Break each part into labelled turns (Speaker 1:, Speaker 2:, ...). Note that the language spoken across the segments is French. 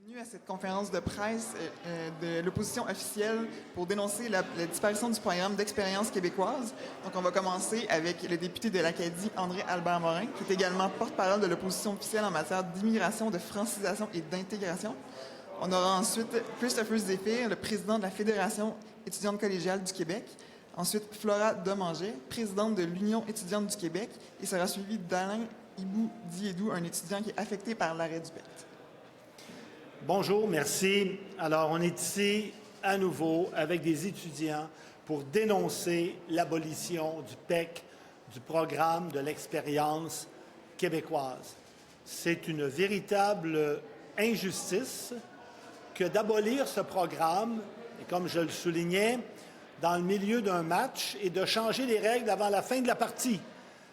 Speaker 1: Bienvenue à cette conférence de presse de l'opposition officielle pour dénoncer la disparition du programme d'expérience québécoise. Donc, on va commencer avec le député de l'Acadie, André-Albert Morin, qui est également porte-parole de l'opposition officielle en matière d'immigration, de francisation et d'intégration. On aura ensuite Christopher Zéphir, le président de la Fédération étudiante collégiale du Québec. Ensuite, Flora Domanger, présidente de l'Union étudiante du Québec. Et sera suivi d'Alain Ibou-Diédou, un étudiant qui est affecté par l'arrêt du PET.
Speaker 2: Bonjour, merci. Alors, on est ici à nouveau avec des étudiants pour dénoncer l'abolition du PEC, du programme de l'expérience québécoise. C'est une véritable injustice que d'abolir ce programme, et comme je le soulignais, dans le milieu d'un match et de changer les règles avant la fin de la partie.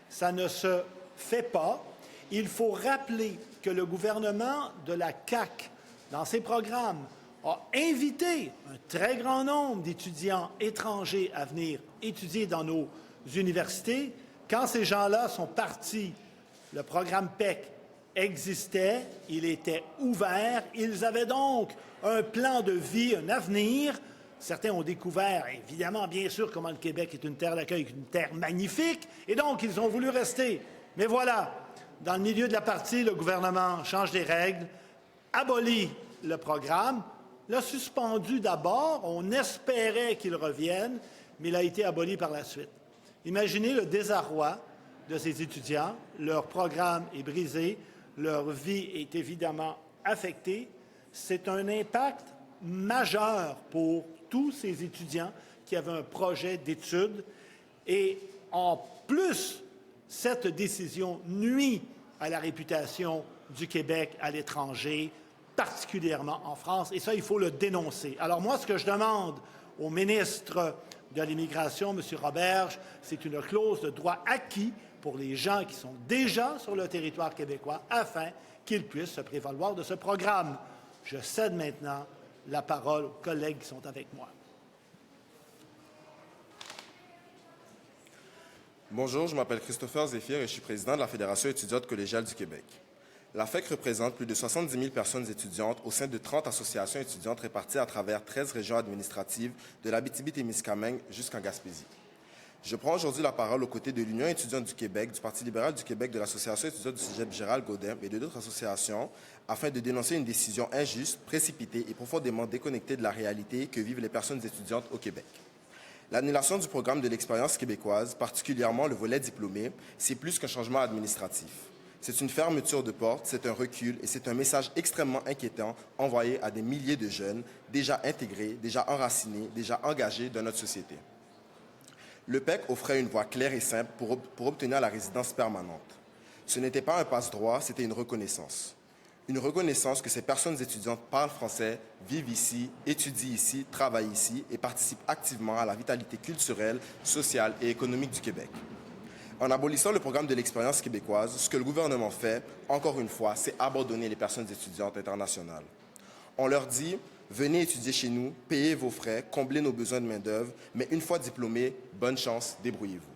Speaker 2: Ça ne se fait pas. Il faut rappeler que le gouvernement de la CAQ, dans ses programmes, a invité un très grand nombre d'étudiants étrangers à venir étudier dans nos universités. Quand ces gens-là sont partis, le programme PEC existait, il était ouvert, ils avaient donc un plan de vie, un avenir. Certains ont découvert, évidemment, bien sûr, comment le Québec est une terre d'accueil, une terre magnifique, et donc ils ont voulu rester. Mais voilà, dans le milieu de la partie, le gouvernement change les règles, abolit le programme, l'a suspendu d'abord, on espérait qu'il revienne, mais il a été aboli par la suite. Imaginez le désarroi de ces étudiants, leur programme est brisé, leur vie est évidemment affectée. C'est un impact majeur pour tous ces étudiants qui avaient un projet d'études. Et en plus, cette décision nuit à la réputation du Québec à l'étranger, particulièrement en France. Et ça, il faut le dénoncer. Alors moi, ce que je demande au ministre de l'Immigration, M. Roberge, c'est une clause de droit acquis pour les gens qui sont déjà sur le territoire québécois afin qu'ils puissent se prévaloir de ce programme. Je cède maintenant la parole aux collègues qui sont avec moi.
Speaker 3: Bonjour, je m'appelle Christopher Zéphir et je suis président de la Fédération étudiante collégiale du Québec. La FEC représente plus de 70 000 personnes étudiantes au sein de 30 associations étudiantes réparties à travers 13 régions administratives de l'Abitibi-Témiscamingue jusqu'en Gaspésie. Je prends aujourd'hui la parole aux côtés de l'Union étudiante du Québec, du Parti libéral du Québec, de l'Association étudiante du Cégep Gérald Godin et de d'autres associations afin de dénoncer une décision injuste, précipitée et profondément déconnectée de la réalité que vivent les personnes étudiantes au Québec. L'annulation du programme de l'expérience québécoise, particulièrement le volet diplômé, c'est plus qu'un changement administratif. C'est une fermeture de porte, c'est un recul et c'est un message extrêmement inquiétant envoyé à des milliers de jeunes déjà intégrés, déjà enracinés, déjà engagés dans notre société. Le PEC offrait une voie claire et simple pour obtenir la résidence permanente. Ce n'était pas un passe-droit, c'était une reconnaissance. Une reconnaissance que ces personnes étudiantes parlent français, vivent ici, étudient ici, travaillent ici et participent activement à la vitalité culturelle, sociale et économique du Québec. En abolissant le programme de l'expérience québécoise, ce que le gouvernement fait, encore une fois, c'est abandonner les personnes étudiantes internationales. On leur dit « Venez étudier chez nous, payez vos frais, comblez nos besoins de main-d'œuvre, mais une fois diplômés, bonne chance, débrouillez-vous. »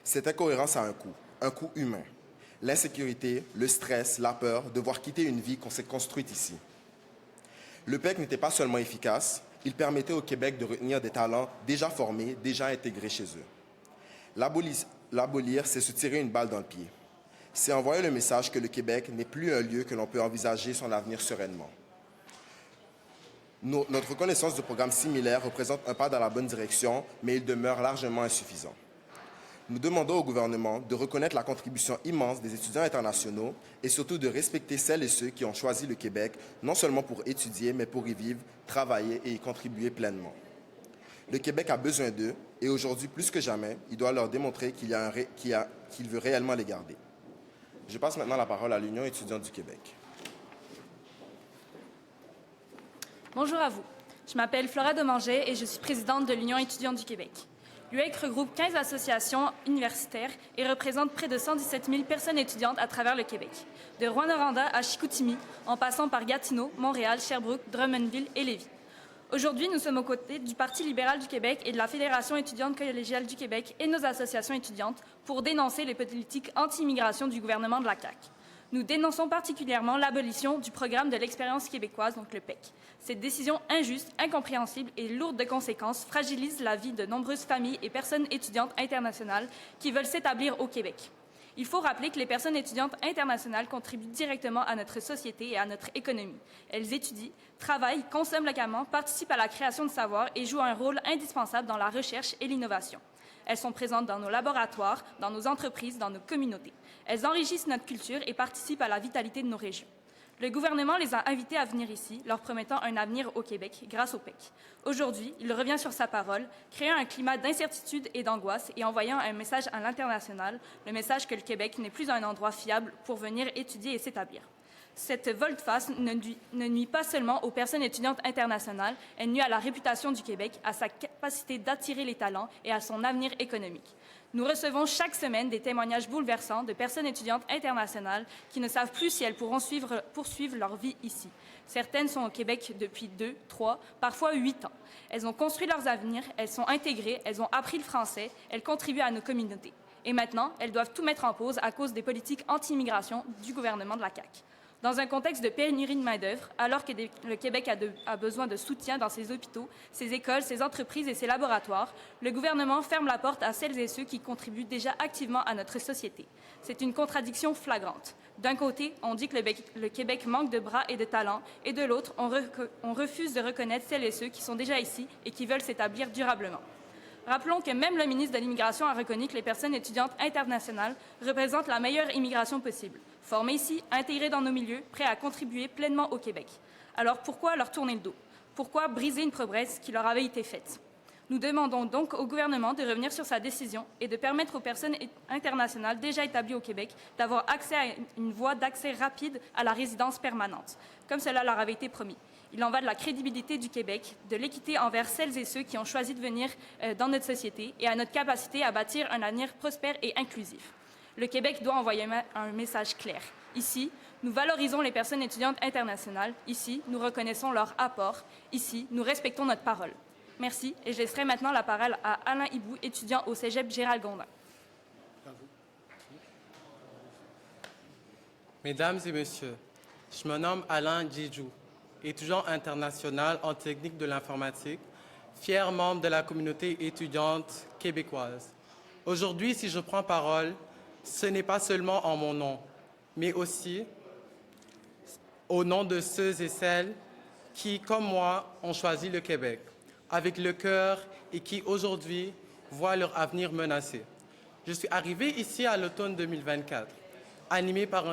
Speaker 3: Cette incohérence a un coût humain. L'insécurité, le stress, la peur de devoir quitter une vie qu'on s'est construite ici. Le PEC n'était pas seulement efficace, il permettait au Québec de retenir des talents déjà formés, déjà intégrés chez eux. L'abolir, c'est se tirer une balle dans le pied. C'est envoyer le message que le Québec n'est plus un lieu que l'on peut envisager son avenir sereinement. Notre reconnaissance de programmes similaires représente un pas dans la bonne direction, mais il demeure largement insuffisant. Nous demandons au gouvernement de reconnaître la contribution immense des étudiants internationaux et surtout de respecter celles et ceux qui ont choisi le Québec, non seulement pour étudier, mais pour y vivre, travailler et y contribuer pleinement. Le Québec a besoin d'eux et aujourd'hui, plus que jamais, il doit leur démontrer qu'il veut réellement les garder. Je passe maintenant la parole à l'Union étudiante du Québec.
Speaker 4: Bonjour à vous. Je m'appelle Flora Domanger et je suis présidente de l'Union étudiante du Québec. L'UEC regroupe 15 associations universitaires et représente près de 117 000 personnes étudiantes à travers le Québec, de Rouyn-Noranda à Chicoutimi, en passant par Gatineau, Montréal, Sherbrooke, Drummondville et Lévis. Aujourd'hui, nous sommes aux côtés du Parti libéral du Québec et de la Fédération étudiante collégiale du Québec et nos associations étudiantes pour dénoncer les politiques anti-immigration du gouvernement de la CAQ. Nous dénonçons particulièrement l'abolition du programme de l'expérience québécoise, donc le PEQ. Cette décision injuste, incompréhensible et lourde de conséquences fragilise la vie de nombreuses familles et personnes étudiantes internationales qui veulent s'établir au Québec. Il faut rappeler que les personnes étudiantes internationales contribuent directement à notre société et à notre économie. Elles étudient, travaillent, consomment localement, participent à la création de savoir et jouent un rôle indispensable dans la recherche et l'innovation. Elles sont présentes dans nos laboratoires, dans nos entreprises, dans nos communautés. Elles enrichissent notre culture et participent à la vitalité de nos régions. Le gouvernement les a invités à venir ici, leur promettant un avenir au Québec grâce au PEQ. Aujourd'hui, il revient sur sa parole, créant un climat d'incertitude et d'angoisse et envoyant un message à l'international, le message que le Québec n'est plus un endroit fiable pour venir étudier et s'établir. Cette volte-face ne nuit pas seulement aux personnes étudiantes internationales, elle nuit à la réputation du Québec, à sa capacité d'attirer les talents et à son avenir économique. Nous recevons chaque semaine des témoignages bouleversants de personnes étudiantes internationales qui ne savent plus si elles pourront poursuivre leur vie ici. Certaines sont au Québec depuis 2, 3, parfois 8 ans. Elles ont construit leurs avenirs, elles sont intégrées, elles ont appris le français, elles contribuent à nos communautés. Et maintenant, elles doivent tout mettre en pause à cause des politiques anti-immigration du gouvernement de la CAQ. Dans un contexte de pénurie de main-d'œuvre, alors que le Québec a besoin de soutien dans ses hôpitaux, ses écoles, ses entreprises et ses laboratoires, le gouvernement ferme la porte à celles et ceux qui contribuent déjà activement à notre société. C'est une contradiction flagrante. D'un côté, on dit que le Québec manque de bras et de talents, et de l'autre, on refuse de reconnaître celles et ceux qui sont déjà ici et qui veulent s'établir durablement. Rappelons que même le ministre de l'Immigration a reconnu que les personnes étudiantes internationales représentent la meilleure immigration possible. Formées ici, intégrées dans nos milieux, prêts à contribuer pleinement au Québec. Alors pourquoi leur tourner le dos? Pourquoi briser une promesse qui leur avait été faite? Nous demandons donc au gouvernement de revenir sur sa décision et de permettre aux personnes internationales déjà établies au Québec d'avoir accès à une voie d'accès rapide à la résidence permanente, comme cela leur avait été promis. Il en va de la crédibilité du Québec, de l'équité envers celles et ceux qui ont choisi de venir dans notre société et à notre capacité à bâtir un avenir prospère et inclusif. Le Québec doit envoyer un message clair. Ici, nous valorisons les personnes étudiantes internationales. Ici, nous reconnaissons leur apport. Ici, nous respectons notre parole. Merci, et je laisserai maintenant la parole à Alain Hibou, étudiant au Cégep Gérald-Gondin.
Speaker 5: Mesdames et messieurs, je me nomme Alain Djidjou, étudiant international en technique de l'informatique, fier membre de la communauté étudiante québécoise. Aujourd'hui, si je prends parole, ce n'est pas seulement en mon nom, mais aussi au nom de ceux et celles qui, comme moi, ont choisi le Québec, avec le cœur et qui, aujourd'hui, voient leur avenir menacé. Je suis arrivé ici à l'automne 2024, animé par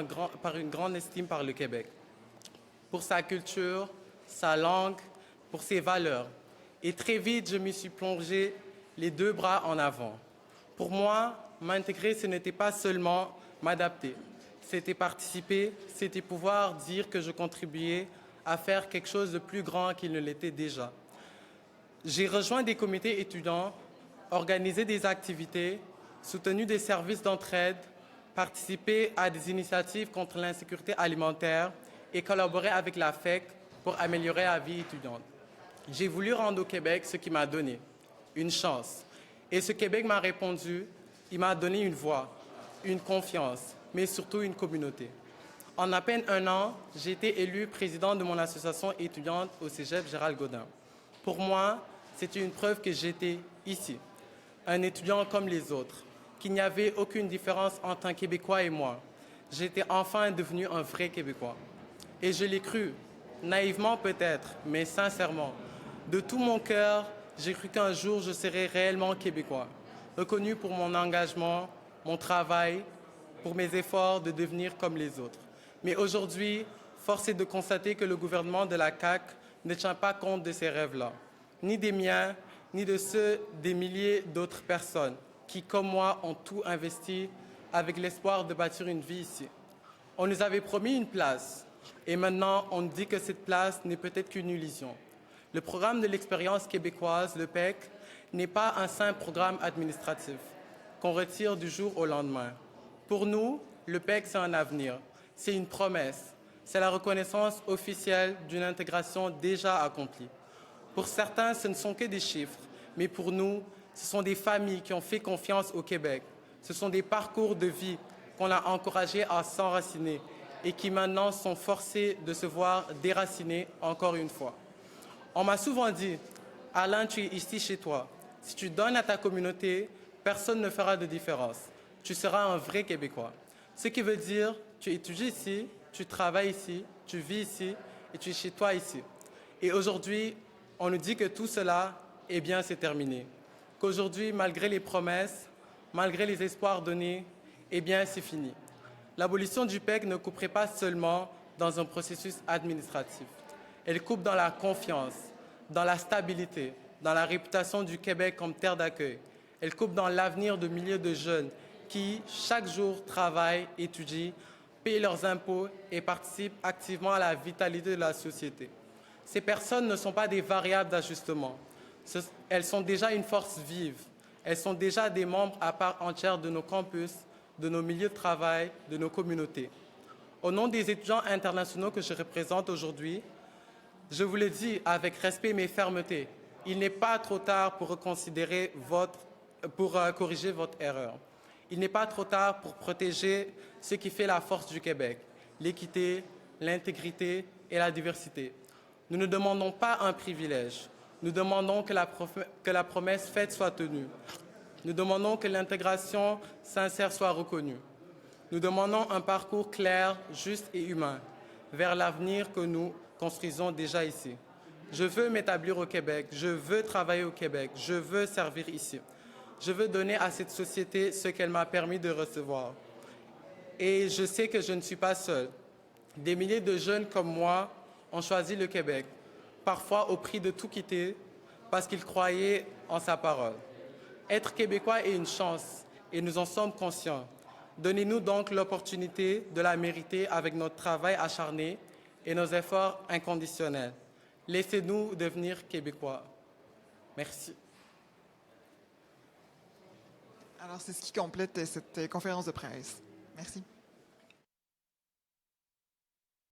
Speaker 5: une grande estime par le Québec, pour sa culture, sa langue, pour ses valeurs. Et très vite, je m'y suis plongé les deux bras en avant. Pour moi, m'intégrer, ce n'était pas seulement m'adapter. C'était participer, c'était pouvoir dire que je contribuais à faire quelque chose de plus grand qu'il ne l'était déjà. J'ai rejoint des comités étudiants, organisé des activités, soutenu des services d'entraide, participé à des initiatives contre l'insécurité alimentaire et collaboré avec la FEC pour améliorer la vie étudiante. J'ai voulu rendre au Québec ce qu'il m'a donné, une chance. Et ce Québec m'a répondu, il m'a donné une voix, une confiance, mais surtout une communauté. En à peine un an, j'ai été élu président de mon association étudiante au Cégep Gérald-Gondin. Pour moi, c'était une preuve que j'étais ici, un étudiant comme les autres, qu'il n'y avait aucune différence entre un Québécois et moi. J'étais enfin devenu un vrai Québécois. Et je l'ai cru, naïvement peut-être, mais sincèrement. De tout mon cœur, j'ai cru qu'un jour je serais réellement Québécois, reconnu pour mon engagement, mon travail, pour mes efforts de devenir comme les autres. Mais aujourd'hui, force est de constater que le gouvernement de la CAQ ne tient pas compte de ces rêves-là, ni des miens, ni de ceux des milliers d'autres personnes qui, comme moi, ont tout investi avec l'espoir de bâtir une vie ici. On nous avait promis une place, et maintenant on nous dit que cette place n'est peut-être qu'une illusion. Le programme de l'expérience québécoise, le PEQ, n'est pas un simple programme administratif qu'on retire du jour au lendemain. Pour nous, le PEQ, c'est un avenir, c'est une promesse, c'est la reconnaissance officielle d'une intégration déjà accomplie. Pour certains, ce ne sont que des chiffres, mais pour nous, ce sont des familles qui ont fait confiance au Québec. Ce sont des parcours de vie qu'on a encouragés à s'enraciner et qui maintenant sont forcés de se voir déracinés encore une fois. On m'a souvent dit, Alain, tu es ici chez toi. Si tu donnes à ta communauté, personne ne fera de différence. Tu seras un vrai Québécois. Ce qui veut dire, tu étudies ici, tu travailles ici, tu vis ici et tu es chez toi ici. Et aujourd'hui, on nous dit que tout cela, eh bien, c'est terminé. Qu'aujourd'hui, malgré les promesses, malgré les espoirs donnés, eh bien, c'est fini. L'abolition du PEC ne couperait pas seulement dans un processus administratif. Elle coupe dans la confiance, dans la stabilité, dans la réputation du Québec comme terre d'accueil. Elle coupe dans l'avenir de milliers de jeunes qui, chaque jour, travaillent, étudient, payent leurs impôts et participent activement à la vitalité de la société. Ces personnes ne sont pas des variables d'ajustement. Elles sont déjà une force vive. Elles sont déjà des membres à part entière de nos campus, de nos milieux de travail, de nos communautés. Au nom des étudiants internationaux que je représente aujourd'hui, je vous le dis avec respect mais fermeté, il n'est pas trop tard pour corriger votre erreur. Il n'est pas trop tard pour protéger ce qui fait la force du Québec, l'équité, l'intégrité et la diversité. Nous ne demandons pas un privilège, nous demandons que la promesse faite soit tenue. Nous demandons que l'intégration sincère soit reconnue. Nous demandons un parcours clair, juste et humain vers l'avenir que nous construisons déjà ici. Je veux m'établir au Québec, je veux travailler au Québec, je veux servir ici. Je veux donner à cette société ce qu'elle m'a permis de recevoir. Et je sais que je ne suis pas seul. Des milliers de jeunes comme moi ont choisi le Québec, parfois au prix de tout quitter, parce qu'ils croyaient en sa parole. Être Québécois est une chance, et nous en sommes conscients. Donnez-nous donc l'opportunité de la mériter avec notre travail acharné et nos efforts inconditionnels. Laissez-nous devenir Québécois. Merci.
Speaker 1: Alors, c'est ce qui complète cette conférence de presse. Merci.